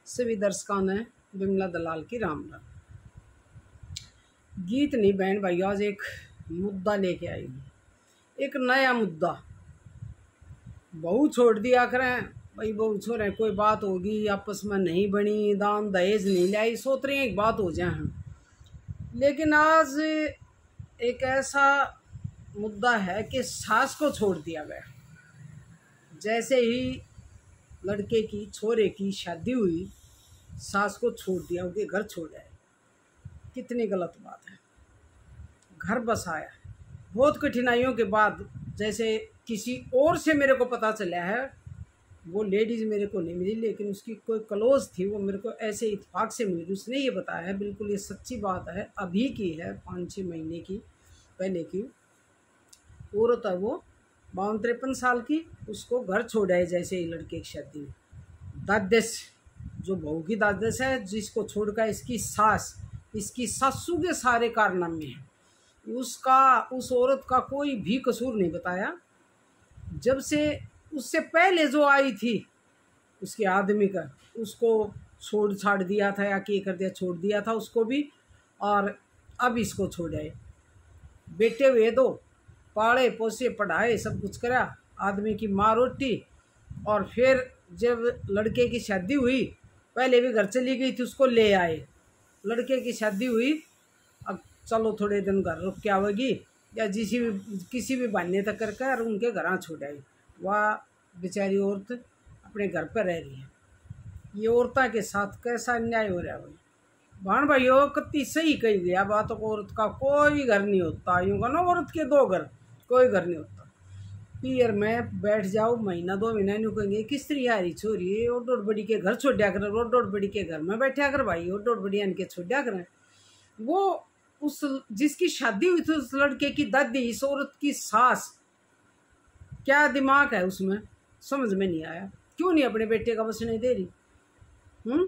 सभी दर्शकों ने विमला दलाल की राम राम। गीत नहीं बहन भाई, आज एक मुद्दा लेके आई हूँ, एक नया मुद्दा। बहू छोड़ दिया करें भाई, बहू छोड़े कोई बात होगी, आपस में नहीं बनी, दान दहेज नहीं लाई, सोच रहे हैं एक बात हो जाए हम। लेकिन आज एक ऐसा मुद्दा है कि सास को छोड़ दिया गया। जैसे ही लड़के की छोरे की शादी हुई, सास को छोड़ दिया, उनके घर छोड़ आए। कितनी गलत बात है। घर बसाया बहुत कठिनाइयों के बाद, जैसे किसी और से मेरे को पता चला है, वो लेडीज़ मेरे को नहीं मिली, लेकिन उसकी कोई क्लोज थी, वो मेरे को ऐसे इत्तेफाक से मिली। उसने ये बताया है, बिल्कुल ये सच्ची बात है, अभी की है, 5-6 महीने की पहले की औरत है। वो 52-53 साल की, उसको घर छोड़ आए जैसे ही लड़के की शादी में। दादेश, जो बहू की दादेश है, जिसको छोड़कर इसकी सास, इसकी सासू के सारे कारनामे हैं। उस औरत का कोई भी कसूर नहीं बताया। जब से उससे पहले जो आई थी उसके आदमी का, उसको छोड़ छाड़ दिया था या क्या कर दिया, छोड़ दिया था उसको भी, और अब इसको छोड़ आए। बेटे हुए दो, पाले पोसे पढ़ाए, सब कुछ करा, आदमी की माँ रोटी। और फिर जब लड़के की शादी हुई, पहले भी घर चली गई थी, उसको ले आए। लड़के की शादी हुई, अब चलो थोड़े दिन घर रुक के आवेगी या किसी भी बहाने तक करके और उनके घर छोड़ आई। वह बेचारी औरत अपने घर पर रह रही है। ये औरता के साथ कैसा अन्याय हो रहा है भाई। भाण भाइयों, कितनी सही कही गया बात को। औरत का कोई घर नहीं होता, यूँ का ना, औरत के 2 घर, कोई घर नहीं होता। पियर में बैठ जाओ महीना 2 महीना, नहीं कहेंगे कि स्त्री हारी छोरी और बड़ी के घर छोड़ा कर, और बड़ी के घर में बैठा कर भाई, और बड़ी इनके छोड़ा करें। वो उस जिसकी शादी हुई थी उस लड़के की दादी, इस औरत की सास, क्या दिमाग है उसमें, समझ में नहीं आया। क्यों नहीं अपने बेटे का बसने दे रही।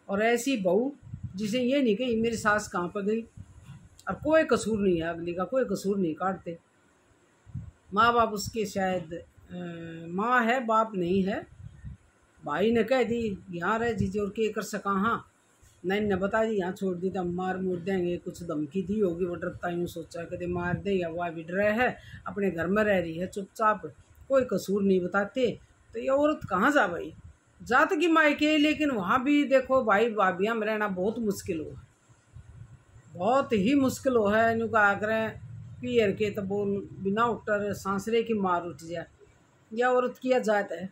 और ऐसी बहू जिसे ये नहीं कही मेरी सास कहाँ पर गई, और कोई कसूर नहीं है, अगली का कोई कसूर नहीं काटते। माँ बाप उसके शायद माँ है, बाप नहीं है। भाई ने कह दी यहाँ रह जीजिए, और क्या कर सका। हाँ, नहीं ने बता दी यहाँ छोड़ दी तो हम मार मुड़ देंगे, कुछ धमकी दी होगी, वो डरता यूँ सोचा कदे मार दे, या वह भी डरा है, अपने घर में रह रही है चुपचाप, कोई कसूर नहीं बताते। तो ये औरत कहाँ जा भाई, जात की मायके। लेकिन वहाँ भी देखो भाई, भाभियाँ में रहना बहुत मुश्किल हो, बहुत ही मुश्किल हो है। यूँ कहा करें पियर के तो बोल बिना उठर सांसरे की मार उठ जाए। यह औरत की यह जात है,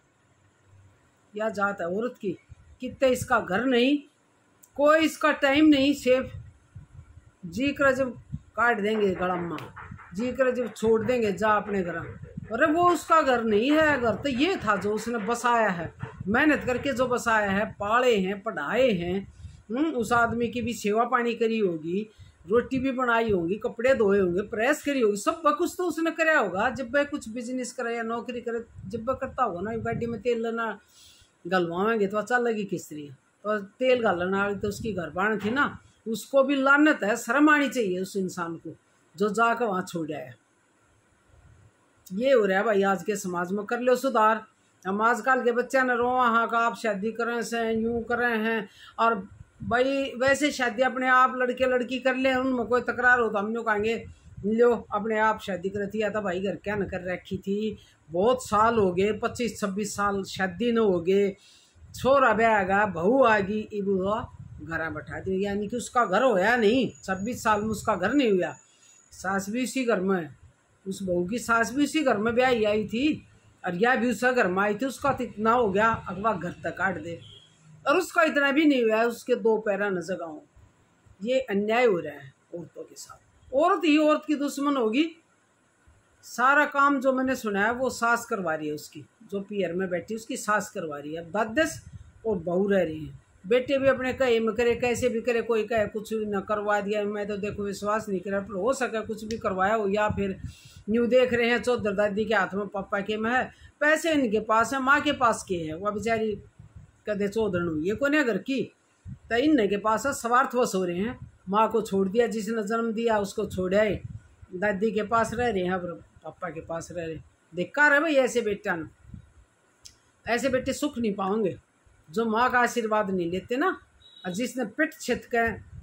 यह जात है औरत की। कितने इसका घर नहीं, कोई इसका टाइम नहीं, सेफ जी कर जब काट देंगे गड़म्मा, जी कर जब छोड़ देंगे जा अपने घर। अरे वो उसका घर नहीं है, घर तो ये था जो उसने बसाया है, मेहनत करके जो बसाया है, पाले हैं, पढ़ाए हैं। उस आदमी की भी सेवा पानी करी होगी, रोटी भी बनाई होगी, कपड़े धोए होंगे, प्रेस करी होगी, सब कुछ तो उसने कराया होगा। जब वह कुछ बिजनेस करे या नौकरी करे, जब वह करता होगा ना, गाड़ी में तेल लेना गलवाएंगे तो चल लगी किस्त्री, तो तेल गालने वाली तो उसकी घर बाण थी ना। उसको भी लानत है, शर्म आनी चाहिए उस इंसान को जो जाकर वहाँ छोड़ आया। ये हो रहा है भाई आज के समाज में, कर लो सुधार। हम आजकल के बच्चे ने रो हाँ का आप शादी करें से यूँ करें हैं, और भाई वैसे शादी अपने आप लड़के लड़की कर ले, उनमें कोई तकरार हो तो हम लोग कहेंगे लो अपने आप शादी कर थी, या था भाई घर क्या न कर रखी थी, बहुत साल हो गए, 25-26 साल शादी न हो गए, छोरा ब्याह आगा, बहू आ गई, इब घर बैठा दी। यानी कि उसका घर होया नहीं, 26 साल में उसका घर नहीं हुआ। सास भी उसी घर में, उस बहू की सास भी उसी घर में ब्याही आई थी, और यह भी उसी घर में आई थी। उसका तो इतना हो गया अगवा घर तक काट दे, और उसका इतना भी नहीं हुआ है उसके 2 पैरा न जगाऊं। ये अन्याय हो रहा है औरतों के साथ। औरत ही औरत की दुश्मन होगी। सारा काम जो मैंने सुना है वो सास करवा रही है, उसकी जो पियर में बैठी उसकी सास करवा रही है। दादस और बहू रह रही है। बेटे भी अपने कहे में करे, कैसे भी करे, कोई कहे कुछ न करवा दिया, मैं तो देखो विश्वास नहीं करा, पर हो सके कुछ भी करवाया हो, या फिर न्यू देख रहे हैं चौधर दादी के हाथ में, पापा के में है, पैसे इनके पास है, माँ के पास के है, वह बेचारी कदे चौधर हुई है कोने घर की, तो इन के पास है, स्वार्थवश हो रहे हैं। माँ को छोड़ दिया, जिसने जन्म दिया उसको छोड़ आए, दादी के पास रह रहे हैं, अब पापा के पास रह रहे। धिक्कार है भाई ऐसे बेटा न, ऐसे बेटे सुख नहीं पाओगे। जो माँ का आशीर्वाद नहीं लेते ना, और जिसने पिट छित के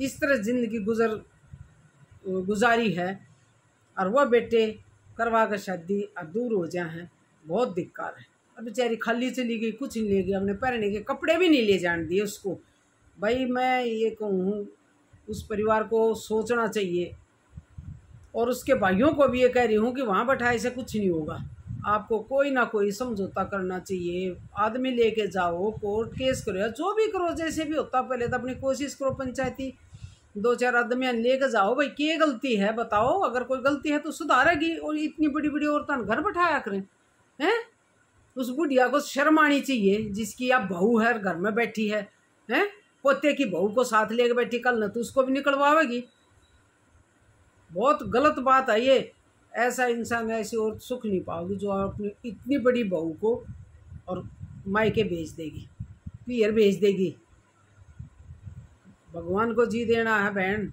इस तरह जिंदगी गुजारी है, और वह बेटे करवा कर शादी और दूर हो जाए हैं, बहुत धिक्कार है। अब बेचारी खाली चली गई, कुछ नहीं ले गई, अपने पहनने के कपड़े भी नहीं ले जाने दिए उसको। भाई मैं ये कहूँ, उस परिवार को सोचना चाहिए, और उसके भाइयों को भी ये कह रही हूँ कि वहाँ बैठाए से कुछ नहीं होगा, आपको कोई ना कोई समझौता करना चाहिए। आदमी लेके जाओ, कोर्ट केस करो, जो भी करो, जैसे भी होता, पहले तो अपनी कोशिश करो, पंचायती 2-4 आदमी लेके जाओ, भाई क्या गलती है बताओ, अगर कोई गलती है तो सुधारेगी। और इतनी बड़ी बड़ी औरतें घर बैठाया करें हैं, उस बुढ़िया को शर्म आनी चाहिए, जिसकी आप बहू है, घर में बैठी है, हैं, पोते की बहू को साथ लेके बैठी, कल न तो उसको भी निकलवाएगी। बहुत गलत बात है ये। ऐसा इंसान, ऐसी और सुख नहीं पाओगी जो अपनी इतनी बड़ी बहू को और मायके भेज देगी, पियर भेज देगी। भगवान को जी देना है बहन,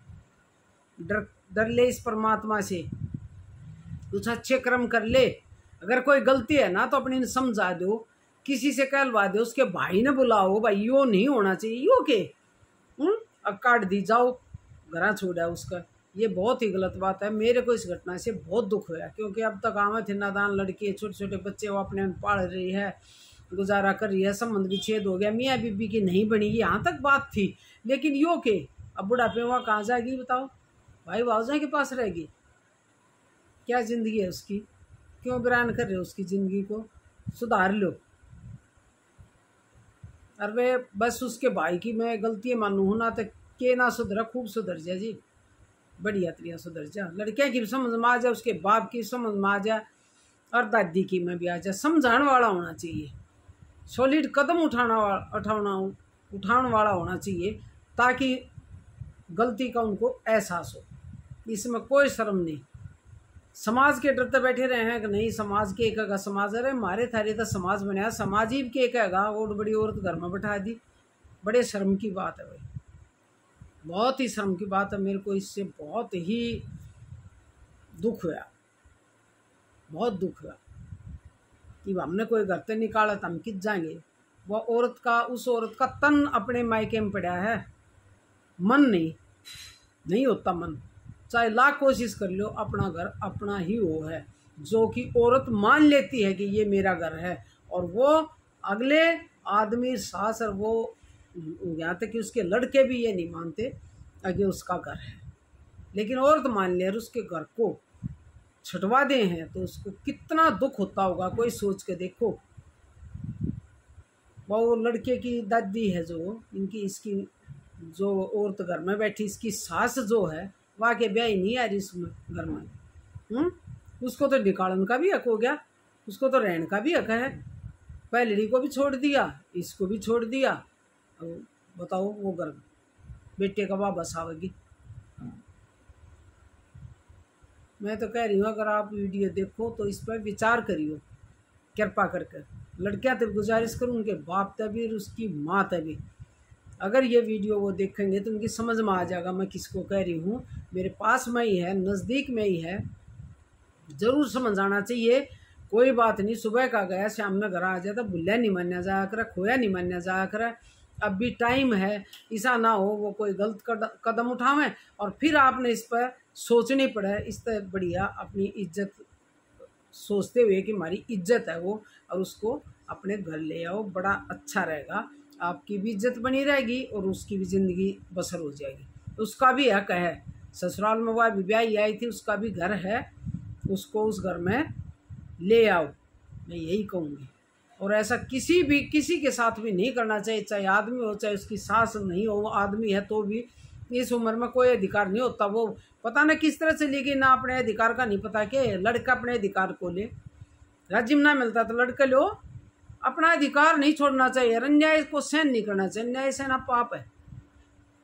डर ले इस परमात्मा से, कुछ अच्छे कर्म कर ले। अगर कोई गलती है ना तो अपनी समझा दो, किसी से कहलवा दो, उसके भाई ने बुलाओ, भाई यो नहीं होना चाहिए, यो के अब काट दी जाओ, घरा छोड़ा उसका। ये बहुत ही गलत बात है। मेरे को इस घटना से बहुत दुख हुआ, क्योंकि अब तक आवे थे नादान लड़के, छोटे छोटे बच्चे, वो अपने पाल रही है, गुजारा कर रही है, संबंध विच्छेद हो गया, मियाँ बीबी की नहीं बनी, यहाँ तक बात थी। लेकिन यो के अब बुढ़ापे वहाँ कहाँ जाएगी बताओ, भाई भावजा के पास रहेगी, क्या ज़िंदगी है उसकी? क्यों बयान कर रहे हो उसकी ज़िंदगी को? सुधार लो। अरे बस उसके भाई की मैं गलती मानूँ ना, तो के ना सुधरा, खूब सुधर जाए जी, बढ़िया तरिया सुधर जा। लड़कियाँ की समझ में आ जाए, उसके बाप की समझ में आ जाए, और दादी की में भी आ जाए। समझाने वाला होना चाहिए, सॉलिड कदम उठाने वाला होना चाहिए, ताकि गलती का उनको एहसास हो। इसमें कोई शर्म नहीं। समाज के डरते बैठे रहे हैं कि नहीं समाज के एक है, समाज अरे मारे थारे तो समाज बनाया, समाज ही के एक है, और बड़ी औरत घर में बैठा दी। बड़े शर्म की बात है भाई, बहुत ही शर्म की बात है। मेरे को इससे बहुत ही दुख हुआ, बहुत दुख हुआ कि हमने कोई घर से निकाला तो हम किस जाएंगे। वह औरत का, उस औरत का तन अपने मायके में पड़ा है, मन नहीं होता मन, चाहे लाख कोशिश कर लो, अपना घर अपना ही वो है, जो कि औरत मान लेती है कि ये मेरा घर है, और वो अगले आदमी सास, और वो यहाँ तक कि उसके लड़के भी ये नहीं मानते कि उसका घर है। लेकिन औरत मान ले और उसके घर को छुटवा दे हैं तो उसको कितना दुख होता होगा, कोई सोच के देखो। वो लड़के की दादी है जो इनकी, इसकी जो औरत घर में बैठी, इसकी सास जो है, वहाँ के ब्याह ही नहीं आ रही इसमें घर में। उसको तो निकालन का भी हक हो गया, उसको तो रहने का भी हक है। पहलड़ी को भी छोड़ दिया, इसको भी छोड़ दिया, अब बताओ वो घर बेटे का वापस आवेगी। मैं तो कह रही हूँ, अगर आप वीडियो देखो तो इस पर विचार करियो कृपा करके। लड़कियां तब गुजारिश करूँ, उनके बाप तभी, उसकी माँ तभी, अगर ये वीडियो वो देखेंगे तो उनकी समझ में आ जाएगा मैं किसको कह रही हूँ। मेरे पास में ही है, नज़दीक में ही है, ज़रूर समझ आना चाहिए। कोई बात नहीं, सुबह का गया शाम में घर आ जाता, भुल्ला नहीं मान्या जाया करे, खोया नहीं मान्या जाया करे। अब भी टाइम है, ऐसा ना हो वो कोई गलत कदम उठावें और फिर आपने इस पर सोचनी पड़े। इस तरह बढ़िया अपनी इज्जत सोचते हुए कि हमारी इज्जत है वो, और उसको अपने घर ले आओ, बड़ा अच्छा रहेगा, आपकी भी इज्जत बनी रहेगी और उसकी भी ज़िंदगी बसर हो जाएगी। उसका भी हक है, ससुराल में वह ब्याही आई थी, उसका भी घर है, उसको उस घर में ले आओ, मैं यही कहूँगी। और ऐसा किसी के साथ भी नहीं करना चाहिए, चाहे आदमी हो चाहे उसकी सास नहीं हो, आदमी है तो भी इस उम्र में कोई अधिकार नहीं होता। वो पता ना किस तरह से लेगी ना, अपने अधिकार का नहीं पता कि लड़का अपने अधिकार को ले, राज्य में ना मिलता तो लड़के लो, अपना अधिकार नहीं छोड़ना चाहिए। अन्याय को सहन नहीं करना चाहिए, अन्याय सहना पाप है,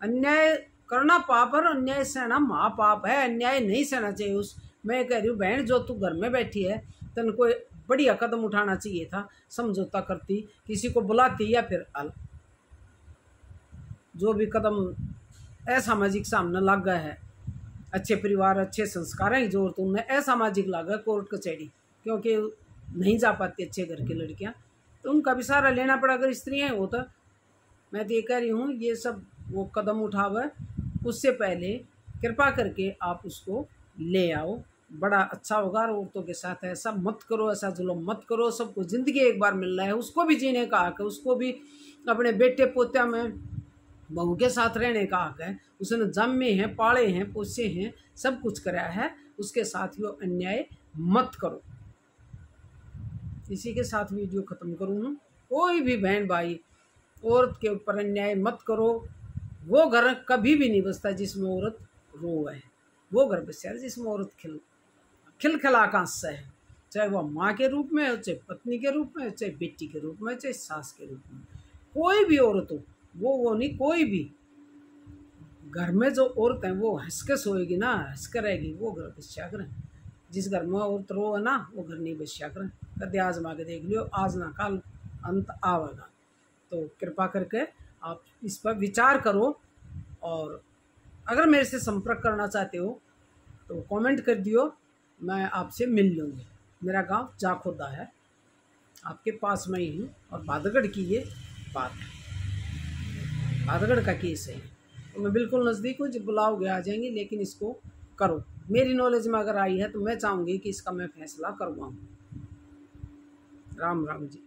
अन्याय करना पाप है, अन्याय सहना महापाप है, अन्याय नहीं सहना चाहिए। उस मैं कह रही हूँ बहन, जो तू घर में बैठी है, तन कोई बढ़िया कदम उठाना चाहिए था, समझौता करती, किसी को बुलाती, या फिर जो भी कदम असामाजिक सामने लग गया है, अच्छे परिवार अच्छे संस्कार हैं जो तुमने असामाजिक लगा कोर्ट कचहरी, क्योंकि नहीं जा पाती अच्छे घर की लड़कियां, तो उनका भी सहारा लेना पड़ा। अगर स्त्रियाँ हो तो मैं तो ये कह रही हूँ, ये सब वो कदम उठावे उससे पहले कृपा करके आप उसको ले आओ, बड़ा अच्छा होगा। और औरतों के साथ ऐसा मत करो, ऐसा जुल्म मत करो। सबको ज़िंदगी एक बार मिल रहा है, उसको भी जीने का हक है, उसको भी अपने बेटे पोत्या में बहू के साथ रहने का हक है। उसने जन्मे हैं, पाले हैं, पोसे हैं, सब कुछ कराया है, उसके साथ वो अन्याय मत करो। इसी के साथ वीडियो ख़त्म करूँ। कोई भी बहन भाई औरत के ऊपर अन्याय मत करो। वो घर कभी भी नहीं बसता जिसमें औरत रोए है, वो घर बस है जिसमें औरत खिलखिला का हंसता है, चाहे वह माँ के रूप में हो, चाहे पत्नी के रूप में, चाहे बेटी के रूप में, चाहे सास के रूप में। कोई भी औरत हो, वो नहीं, कोई भी घर में जो औरत है वो हंस के सोएगी ना, हंस कर रहेगी, वो घर बस्या करें। जिस घर में औरत रो है ना, वो घर नहीं बस्या करें। कदे आजमा के देख लियो, आज ना कल अंत आवेगा। तो कृपा करके आप इस पर विचार करो। और अगर मेरे से संपर्क करना चाहते हो तो कमेंट कर दियो, मैं आपसे मिल लूँगी। मेरा गांव जाखोदा है, आपके पास में ही हूँ। और भादगढ़ की ये बात है, भादगढ़ का केस है, तो मैं बिल्कुल नज़दीक हूँ। जब बुलाओगे आ जाएंगे, लेकिन इसको करो। मेरी नॉलेज में अगर आई है तो मैं चाहूँगी कि इसका मैं फैसला करवाऊँ। राम राम जी।